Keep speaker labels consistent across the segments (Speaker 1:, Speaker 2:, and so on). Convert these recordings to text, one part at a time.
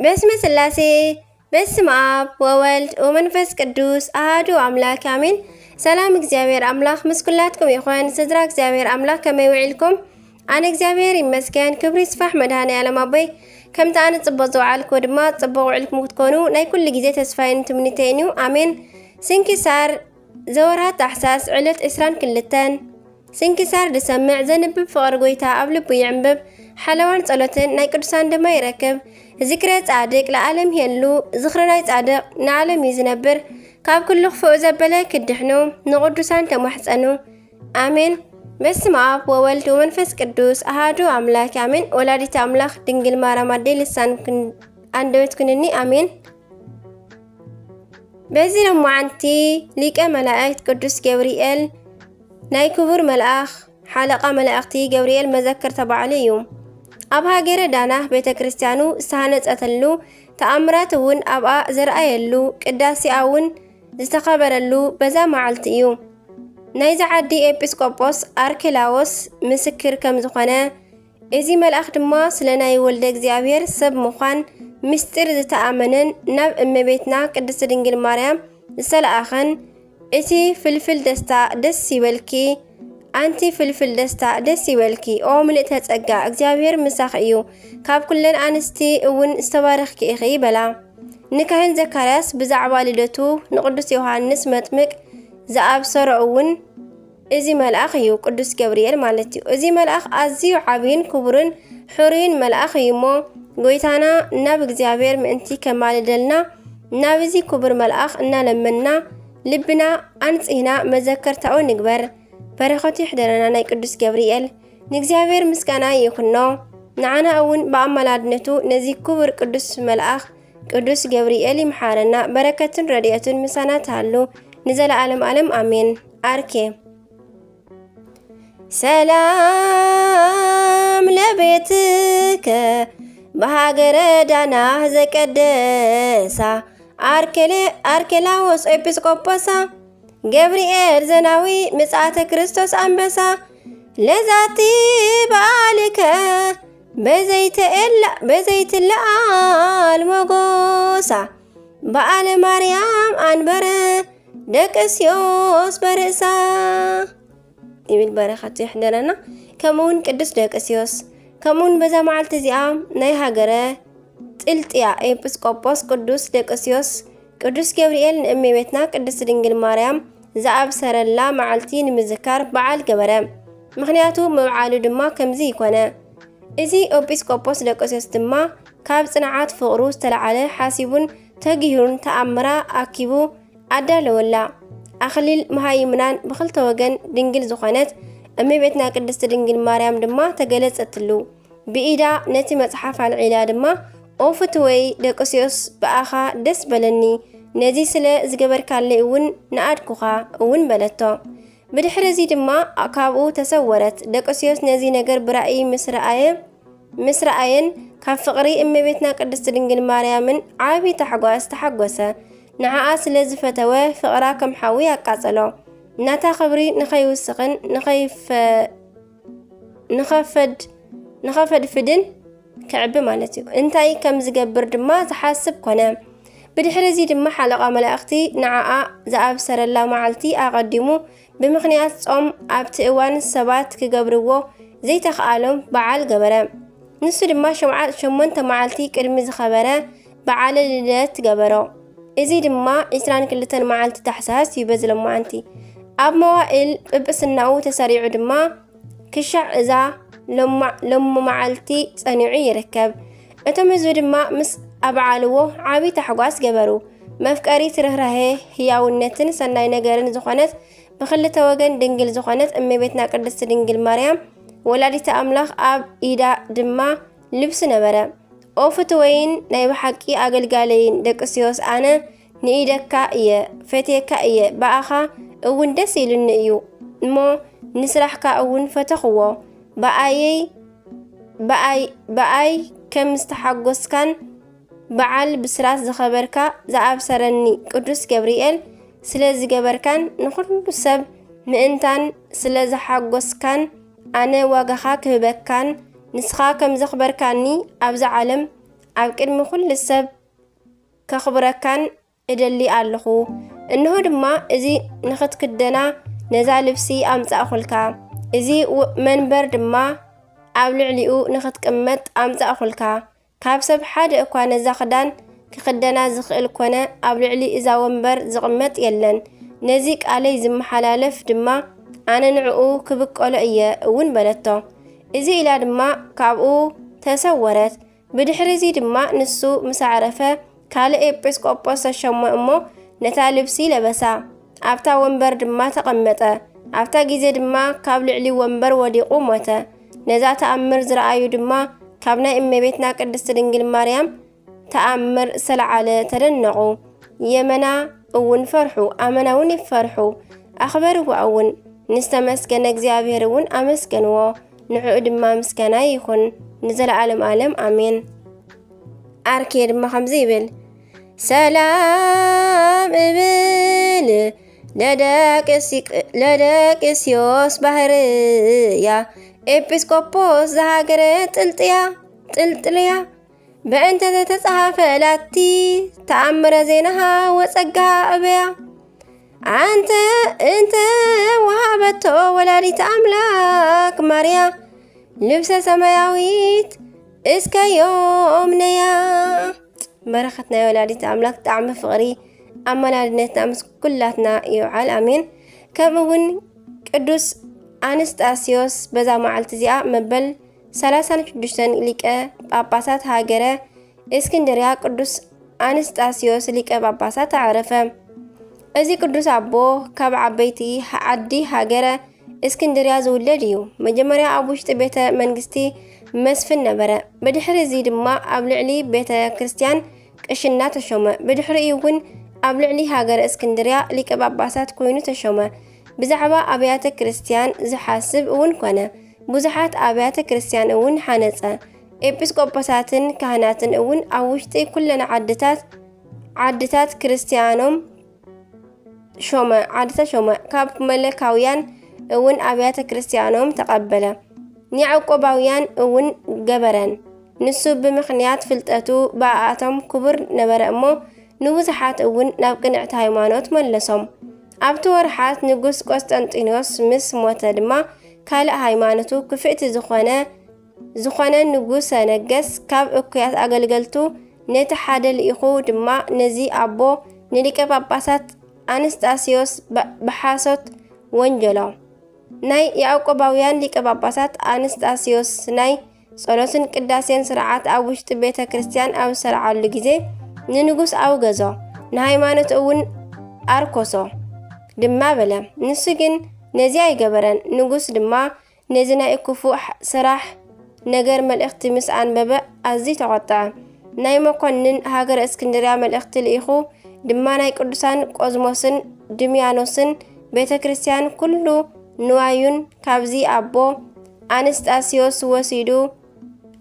Speaker 1: በስመ ስላሴ በስመ አብ ወወልድ ወመንፈስ ቅዱስ አሐዱ አምላክ አሜን። ሰላም እግዚአብሔር አምላክ ምስኩላትኩም ይኹን። ስድራ እግዚአብሔር አምላክ ከመይ ውዒልኩም? ኣነ እግዚአብሔር ይመስገን። ክብሪ ይስፋሕ መድኃኔዓለም ኣቦይ ከምቲ ኣነ ጽቡቕ ዝውዓልኩ ድማ ጽቡቕ ውዒልኩም ክትኮኑ ናይ ኩሉ ግዜ ተስፋይን ትምኒተይን እዩ። አሜን። ስንክሳር ዘወርሃ ታሕሳስ ዕለት 22 ስንክሳር ድሰምዕ ዘንብብ ፍቕሪ ጎይታ ኣብ ልቡ ይዕንብብ ሓለዋን ጸሎትን ናይ ቅዱሳን ድማ ይረክብ። ዚክረ ጻድቅ ለዓለም የሉ ዝኽሪ ናይ ጻድቅ ንዓለም እዩ ዝነብር። ካብ ኩሉ ክፉእ ዘበለ ክድሕኑ ንቅዱሳን ተማሕፀኑ አሜን። በስመ አብ ወወልድ ወመንፈስ ቅዱስ አሐዱ አምላክ አሜን። ወላዲተ አምላክ ድንግል ማርያም አደይ ልሳን አንደበት ኩንኒ አሜን። በዚህ ደሞ አንቲ ሊቀ መላእክት ቅዱስ ገብርኤል ናይ ክቡር መልአኽ ሓለቓ መላእክቲ ገብርኤል መዘክር ተባዕሉ እዩ። ኣብ ሃገረ ዳናህ ቤተ ክርስቲያኑ ዝተሃነጸተሉ ተኣምራት እውን ኣብኣ ዘርአየሉ ቅዳሴኣ እውን ዝተኸበረሉ በዛ መዓልቲ እዩ። ናይዚ ዓዲ ኤጲስቆጶስ አርኬላዎስ ምስክር ከም ዝኾነ እዚ መልአኽ ድማ ስለ ናይ ወልደ እግዚአብሔር ሰብ ምዃን ምስጢር ዝተኣመነን ናብ እመቤትና ቅድስት ድንግል ማርያም ዝተለኣኸን እቲ ፍልፍል ደስታ ደስ ይበልኪ አንቲ ፍልፍል ደስታ ደስ ይበልኪ ኦ ምልእተ ጸጋ እግዚአብሔር ምሳኽ እዩ ካብ ኩለን አንስቲ እውን ዝተባረኽኪ ኢኺ በላ። ንካህን ዘካርያስ ብዛዕባ ልደቱ ንቅዱስ ዮሐንስ መጥምቅ ዝኣብሰሮ እውን እዚ መልአኽ እዩ፣ ቅዱስ ገብርኤል ማለት እዩ። እዚ መልአኽ ኣዝዩ ዓብይን ክቡርን ሕሩይን መልአኽ እዩ እሞ ጎይታና ናብ እግዚአብሔር ምእንቲ ከማልደልና ናብ እዚ ክቡር መልአኽ እናለመና ልብና አንጽህና መዘከርታው ንግበር። በረኸቱ ይሕደረና ናይ ቅዱስ ገብርኤል ንእግዚአብሔር ምስጋና ይኹኖ። ንዓና እውን በአመላድነቱ ነዚ ክቡር ቅዱስ መልአኽ ቅዱስ ገብርኤል ይምሓረና። በረከትን ረድኤትን ምሳና ተሃሉ ንዘለዓለም ዓለም አሜን። አርኬ ሰላም ለቤትከ በሃገረ ዳናህ ዘቀደሳ አርኬላዎስ ኤጲስቆጶሳ ገብርኤል ዘናዊ ምጽአተ ክርስቶስ አንበሳ ለዛቲ በዓልከ በዘይትለዓል ሞጎሳ በዓለ ማርያም አንበረ ደቅስዮስ በርእሳ ይብል በረኸቱ ይሕደረና። ከምውን ቅዱስ ደቅስዮስ ከምውን በዛ መዓልቲ እዚኣ ናይ ሃገረ ጥልጥያ ኤጲስቆጶስ ቅዱስ ደቅስዮስ ቅዱስ ገብርኤል ንእመቤትና ቅድስት ድንግል ማርያም ዝኣብሰረላ መዓልቲ ንምዝካር በዓል ገበረ። ምክንያቱ መብዓሉ ድማ ከምዚ ይኮነ። እዚ ኤጲስቆጶስ ደቅስዮስ ድማ ካብ ጽንዓት ፍቕሩ ዝተለዓለ ሓሲቡን ተጊሁን ተኣምራ ኣኪቡ ኣዳለወላ። ኣኽሊል መሃይምናን ብክልተ ወገን ድንግል ዝኾነት እመቤትና ቅድስት ድንግል ማርያም ድማ ተገለጸትሉ። ብኢዳ ነቲ መጽሓፍ አልዒላ ድማ ኦፍትወይ ደቅስዮስ በኣኻ ደስ በለኒ ነዚ ስለ ዝገበርካለይ እውን ንኣድኩኻ እውን በለቶ። ብድሕሪ እዚ ድማ ካብኡ ተሰወረት። ደቅስዮስ ነዚ ነገር ብራእይ ምስ ረአየን ካብ ፍቕሪ እመቤትና ቅድስት ድንግል ማርያምን ዓብይ ተሓጓስ ተሓጎሰ። ንዓኣ ስለ ዝፈተወ ፍቕራ ከም ሓዊ ኣቃጸሎ። ናታ ክብሪ ንኸይውስኽን ንኸፈድፍድን ክዕቢ ማለት እዩ። እንታይ ከም ዝገብር ድማ ዝሓስብ ኮነ። ብድሕሪ እዚ ድማ ሓለቓ መላእክቲ ንዓኣ ዝኣብሰረላ መዓልቲ ኣቐዲሙ ብምኽንያት ጾም ኣብቲ እዋን ሰባት ክገብርዎ ዘይተኸኣሎም በዓል ገበረ። ንሱ ድማ 8 መዓልቲ ቅድሚ ዝኸበረ በዓለ ልደት ገበሮ። እዚ ድማ 22 መዓልቲ ታሕሳስ እዩ በዝለሞ ኣንቲ። ኣብ መዋእል ጵጵስናኡ ተሰሪዑ ድማ ክሻዕ እዛ ሎሞ መዓልቲ ጸኒዑ ይርከብ። እቶም ህዝቢ ድማ ምስ ኣብዓልዎ ዓብይ ተሓጓስ ገበሩ። መፍቀሪ ትርህራሄ ህያውነትን ሰናይ ነገርን ዝኾነት ብክልተ ወገን ድንግል ዝኾነት እመቤትና ቅድስት ድንግል ማርያም ወላዲተ አምላኽ ኣብ ኢዳ ድማ ልብሲ ነበረ። ኦፍት ወይን ናይ ብሓቂ ኣገልጋለይን ደቅስዮስ ኣነ ንኢደካ እየ ፈቴካ እየ በኣኻ እውን ደስ ኢሉኒ እዩ እሞ ንስራሕካ እውን ፈተኽዎ በኣይ ከም ዝተሓጎስካን በዓል ብስራት ዝኸበርካ ዝኣብሰረኒ ቅዱስ ገብርኤል ስለ ዝገበርካን ንኩሉ ሰብ ምእንታን ስለ ዝሓጎስካን ኣነ ዋጋኻ ክህበካን ንስኻ ከም ዘኽበርካኒ ኣብዚ ዓለም ኣብ ቅድሚ ኩሉ ሰብ ከኽብረካን እደሊ ኣለኹ። እንሆ ድማ እዚ ንኽትክደና ነዛ ልብሲ ኣምጻእኹልካ፣ እዚ መንበር ድማ ኣብ ልዕሊኡ ንኽትቅመጥ ኣምጻእኹልካ። ካብ ሰብ ሓደ እኳ ነዛ ክዳን ክኽደና ዝኽእል ኮነ ኣብ ልዕሊ እዛ ወንበር ዝቕመጥ የለን። ነዚ ቃለይ ዝመሓላለፍ ድማ ኣነ ንዕኡ ክብቀሎ እየ እውን በለቶ። እዚ ኢላ ድማ ካብኡ ተሰወረት። ብድሕሪ እዚ ድማ ንሱ ምስ ዓረፈ ካልእ ኤጲስቆጶስ ተሸሞ እሞ ነታ ልብሲ ለበሳ፣ ኣብታ ወንበር ድማ ተቐመጠ። ኣብታ ጊዜ ድማ ካብ ልዕሊ ወንበር ወዲቑ ሞተ። ነዛ ተኣምር ዝረኣዩ ድማ ካብ ናይ እመቤትና ቅድስት ድንግል ማርያም ተኣምር ዝተለዓለ ተደነቑ። የመና እውን ፈርሑ፣ ኣመና እውን ይፈርሑ፣ ኣኽበርዎ እውን። ንስተመስገነ እግዚኣብሔር እውን ኣመስገንዎ፣ ንዕኡ ድማ ምስጋና ይኹን ንዘለዓለም ዓለም ኣሜን። ኣርኬ ድማ ከምዚ ይብል፣ ሰላም እብል ለደቅስዮስ ባህርያ ኤጲስቆጶስ ዘሃገረ ጥልጥልያ በእንተ ዘተጸሓፈ ላቲ ተኣምረ ዜናሃ ወጸጋሃ እበያ እንተ ወሃበቶ ወላዲተ ኣምላክ ማርያ ልብሰ ሰማያዊት እስከ ዮም ነያ። በረኸት ናይ ወላዲተ ኣምላክ ጣዕሚ ፍቕሪ ኣመላድነትና ምስ ኩላትና ይውዓል ኣሜን። ከምኡውን ቅዱስ ኣንስጣስዮስ በዛ መዓልቲ እዚኣ መበል 36 ሊቀ ጳጳሳት ሃገረ እስክንድርያ ቅዱስ ኣንስጣስዮስ ሊቀ ጳጳሳት አዕረፈ። እዚ ቅዱስ ኣቦ ካብ ዓበይቲ ዓዲ ሃገረ እስክንድርያ ዝውለድ እዩ። መጀመርያ ኣብ ውሽጢ ቤተ መንግስቲ መስፍን ነበረ። ብድሕሪ እዚ ድማ ኣብ ልዕሊ ቤተ ክርስቲያን ቅሽና ተሾመ። ብድሕሪ እውን ኣብ ልዕሊ ሃገረ እስክንድርያ ሊቀ ጳጳሳት ኮይኑ ተሾመ። ብዛዕባ ኣብያተ ክርስቲያን ዝሓስብ እውን ኮነ። ብዙሓት ኣብያተ ክርስቲያን እውን ሓነጸ። ኤጲስቆጶሳትን ካህናትን እውን ኣብ ውሽጢ ኩለን ዓድታት ክርስቲያኖም ሾመ። ካብ መለካውያን እውን ኣብያተ ክርስቲያኖም ተቐበለ። ንያዕቆባውያን እውን ገበረን። ንሱ ብምኽንያት ፍልጠቱ ብኣቶም ክቡር ነበረ እሞ ንብዙሓት እውን ናብ ቅንዕቲ ሃይማኖት መለሶም። ኣብቲ ወርሓት ንጉስ ቆስጠንጢኖስ ምስ ሞተ ድማ ካልእ ሃይማኖቱ ክፍእቲ ዝኾነ ንጉሰ ነገስ ካብ እኩያት ኣገልገልቱ ነቲ ሓደ ልኢኹ ድማ ነዚ ኣቦ ንሊቀ ጳጳሳት ኣንስጣስዮስ ብሓሶት ወንጀሎ። ናይ ያዕቆባውያን ሊቀ ጳጳሳት ኣንስጣስዮስ ናይ ጸሎትን ቅዳሴን ስርዓት ኣብ ውሽጢ ቤተ ክርስቲያን ኣብ ዝሰርዓሉ ጊዜ ንንጉስ ኣውገዞ፣ ንሃይማኖት እውን ኣርኮሶ ድማ በለ። ንሱ ግን ነዚ ኣይገበረን። ንጉስ ድማ ነዚ ናይ ክፉእ ስራሕ ነገር መልእኽቲ ምስ ኣንበበ ኣዝዩ ተቆጥዐ። ናይ መኮንን ሃገረ እስክንድርያ መልእኽቲ ልኢኹ ድማ ናይ ቅዱሳን ቆዝሞስን ድምያኖስን ቤተ ክርስቲያን ኩሉ ንዋዩን ካብዚ ኣቦ ኣንስጣስዮስ ወሲዱ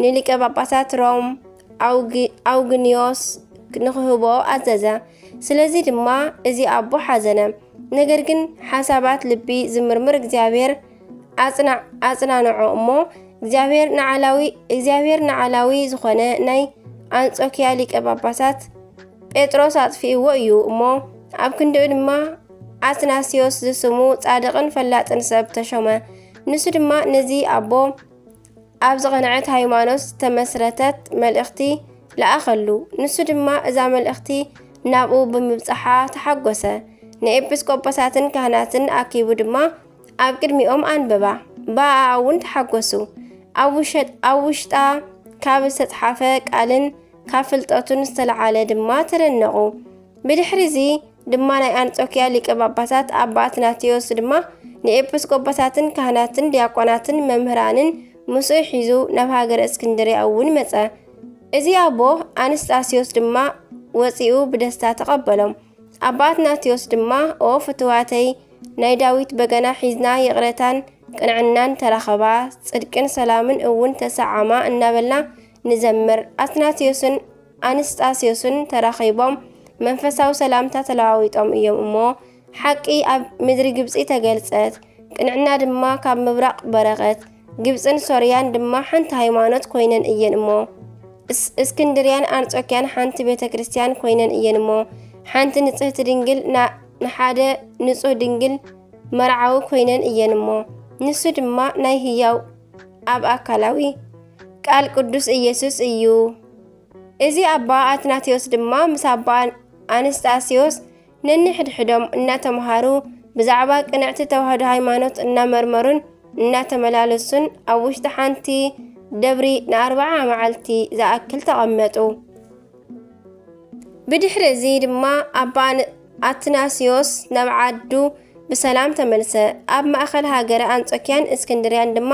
Speaker 1: ንሊቀ ጳጳሳት ሮም ኣውግኒዮስ ንክህቦ ኣዘዘ። ስለዚ ድማ እዚ ኣቦ ሓዘነ። ነገር ግን ሓሳባት ልቢ ዝምርምር እግዚአብሔር ኣጽናንዖ እሞ እግዚአብሔር ንዓላዊ ዝኾነ ናይ አንጾኪያ ሊቀ ጳጳሳት ጴጥሮስ ኣጥፊእዎ እዩ እሞ ኣብ ክንድኡ ድማ አትናሲዮስ ዝስሙ ጻድቕን ፈላጥን ሰብ ተሾመ። ንሱ ድማ ነዚ ኣቦ ኣብ ዝቐንዐት ሃይማኖት ተመስረተት መልእኽቲ ለኣኸሉ። ንሱ ድማ እዛ መልእኽቲ ናብኡ ብምብጽሓ ተሓጐሰ። ንኤጲስቆጶሳትን ካህናትን ኣኪቡ ድማ ኣብ ቅድሚኦም ኣንበባ ባኣ እውን ተሓጐሱ። ኣብ ውሽጣ ካብ ዝተጽሓፈ ቃልን ካብ ፍልጠቱን ዝተለዓለ ድማ ተደነቑ። ብድሕሪ እዚ ድማ ናይ አንጾኪያ ሊቀ ጳጳሳት ኣባ አትናቴዎስ ድማ ንኤጲስቆጶሳትን ካህናትን ዲያቆናትን መምህራንን ምስኡ ሒዙ ናብ ሃገረ እስክንድርያ እውን መጸ። እዚ ኣቦ አንስጣስዮስ ድማ ወፂኡ ብደስታ ተቐበሎም። ኣባ አትናቴዎስ ድማ ኦ ፍትዋተይ ናይ ዳዊት በገና ሒዝና ይቕረታን ቅንዕናን ተረኸባ ጽድቅን ሰላምን እውን ተሰዓማ እናበልና ንዘምር። አትናቴዎስን አንስጣስዮስን ተራኺቦም መንፈሳዊ ሰላምታ ተለዋዊጦም እዮም እሞ ሓቂ ኣብ ምድሪ ግብፂ ተገልጸት። ቅንዕና ድማ ካብ ምብራቕ በረቐት። ግብፅን ሶርያን ድማ ሓንቲ ሃይማኖት ኮይነን እየን እሞ እስክንድርያን አንጾኪያን ሓንቲ ቤተ ክርስቲያን ኮይነን እየን እሞ ሓንቲ ንጽሕቲ ድንግል ንሓደ ንጹህ ድንግል መርዓዊ ኮይነን እየን እሞ ንሱ ድማ ናይ ህያው ኣብ አካላዊ ቃል ቅዱስ ኢየሱስ እዩ። እዚ አባ አትናቴዎስ ድማ ምስ አባ አነስጣስዮስ ነንሕድሕዶም እናተምሃሩ ብዛዕባ ቅንዕቲ ተዋህዶ ሃይማኖት እናመርመሩን እናተመላለሱን ኣብ ውሽጢ ሓንቲ ደብሪ ን40 መዓልቲ ዝኣክል ተቐመጡ። ብድሕሪ እዚ ድማ አባ አትናስዮስ ናብ ዓዱ ብሰላም ተመልሰ። ኣብ ማእኸል ሃገረ አንጾኪያን እስክንድርያን ድማ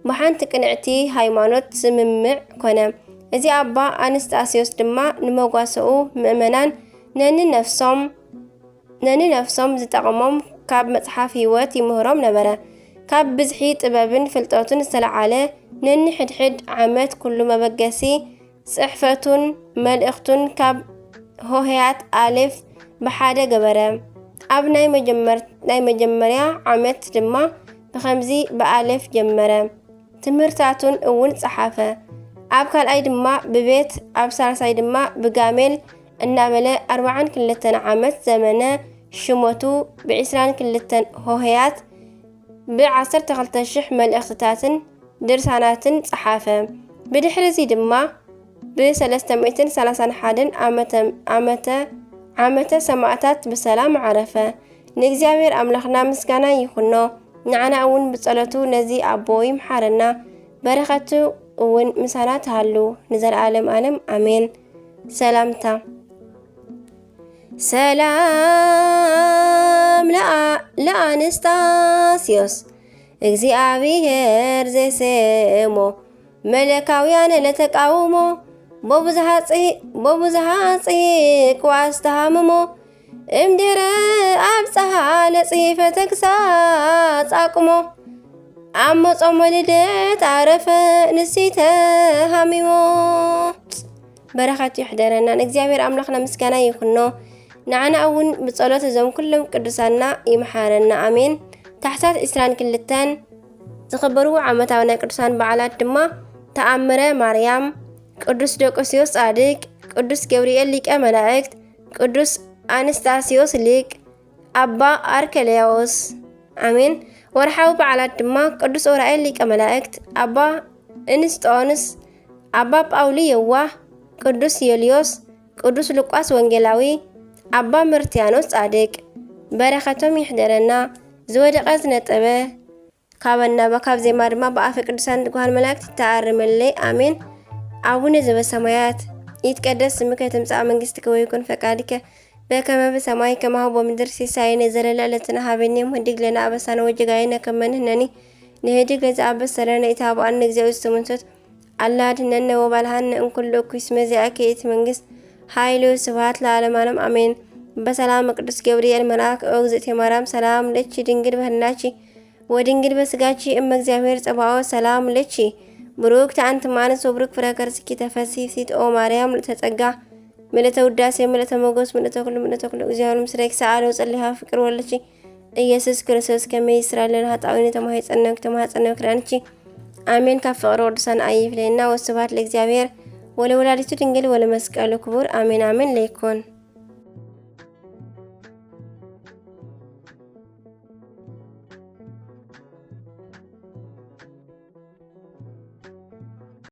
Speaker 1: ብሓንቲ ቅንዕቲ ሃይማኖት ስምምዕ ኮነ። እዚ አባ አነስጣስዮስ ድማ ንመጓሰኡ ምእመናን ነንነፍሶም ዝጠቕሞም ካብ መጽሓፍ ህይወት ይምህሮም ነበረ። ካብ ብዝሒ ጥበብን ፍልጠቱን ዝተለዓለ ነንሕድሕድ ዓመት ኩሉ መበገሲ ጽሕፈቱን መልእኽቱን ካብ ሆሄያት አሌፍ ብሓደ ገበረ። ኣብ ናይ መጀመርያ ዓመት ድማ ብኸምዚ ብአሌፍ ጀመረ። ትምህርታቱን እውን ጸሓፈ። ኣብ ካልኣይ ድማ ብቤት ኣብ ሳልሳይ ድማ ብጋሜል እናበለ 42 ዓመት ዘመነ ሽሞቱ ብ22 ሆሄያት ብ12,000 መልእኽትታትን ድርሳናትን ጸሓፈ። ብድሕሪ እዚ ድማ ብ331 ዓመተ ሰማዕታት ብሰላም ዓረፈ። ንእግዚአብሔር አምላኽና ምስጋና ይኹኖ። ንዓና እውን ብጸሎቱ ነዚ ኣቦ ይምሓረና። በረኸቱ እውን ምሳና ተሃሉ ንዘለዓለም ዓለም አሜን። ሰላምታ ሰላም ለአንስጣስዮስ እግዚአብሔር ዘሰሞ መለካውያን ለተቃውሞ በብዝሃ ጽሒቅ ዋስተሃምሞ እምድረ ኣብፀሃ ለጽሒፈ ተግሳጽ አቁሞ ኣብ መጾም ልደት ዓረፈ ንሲተ ሃሚሞ። በረኸቱ ይሕደረና። ንእግዚአብሔር አምላኽና ምስጋና ይኹኖ። ንዓና እውን ብጸሎት እዞም ኩሎም ቅዱሳና ይምሓረና አሜን። ታሕሳስ 22 ዝኽበሩ ዓመታዊ ናይ ቅዱሳን በዓላት ድማ ተኣምረ ማርያም፣ ቅዱስ ዶቆስዮስ ጻድቅ፣ ቅዱስ ገብርኤል ሊቀ መላእክት፣ ቅዱስ አነስጣስዮስ ሊቅ፣ አባ አርኬልዮስ አሜን። ወርሓዊ በዓላት ድማ ቅዱስ ዑራኤል ሊቀ መላእክት፣ አባ እንስጦንስ፣ አባ ጳውሊ የዋህ፣ ቅዱስ ዮልዮስ፣ ቅዱስ ሉቃስ ወንጌላዊ፣ አባ መርትያኖስ ጻድቅ። በረኸቶም ይሕደረና። ዝወደቐ ዝነጠበ ካበና በካብ ዜማ ድማ በአፈ ቅዱሳን ጓል መላእክት ይተአርመለይ አሜን። አቡነ ዘበሰማያት ይትቀደስ ስምከ ትምጻእ መንግሥትከ ወይኩን ፈቃድከ በከመ በሰማይ ከማሁ በምድር ሲሳየነ ዘለለዕለትነ ሀበነ ዮም ህድግ ለነ አበሳነ ወጌጋየነ ከመ ንሕነኒ ንህድግ ለዘአበሰለነ ኢታብአነ እግዚአብሔር ዝተመንሶት አላ አድኅነነ ወባልሐነ እምኩሉ እኩይ እስመ ዚአከ ይእቲ መንግሥት ኃይል ወስብሐት ለዓለመ ዓለም አሜን። በሰላም ቅዱስ ገብርኤል መልአክ እግዝእትየ ማርያም ሰላም ለኪ ድንግል በህሊናኪ ወድንግል በስጋኪ እመ እግዚአብሔር ጸባኦት ሰላም ለኪ ብሩክት አንቲ እምአንስት ወብሩክ ፍሬ ከርሥኪ ተፈሥሒ ኦ ማርያም ለተጸጋ ምልዕተ ውዳሴ ምልዕተ ሞገስ ምልዕተ ኩሉ እግዚአብሔር ምስሌኪ ሰአሊ ወጸልይሃ ፍቅር ወለኪ ኢየሱስ ክርስቶስ ከመ ይስራለን ኃጣውኢነ ተማኅፀነ ክዳንኪ አሜን። ካብ ፍቅሪ ቅዱሳን አይፍለየና። ወስብሐት ለእግዚአብሔር ወለወላዲቱ ድንግል ወለመስቀሉ ክቡር አሜን አሜን ለይኩን።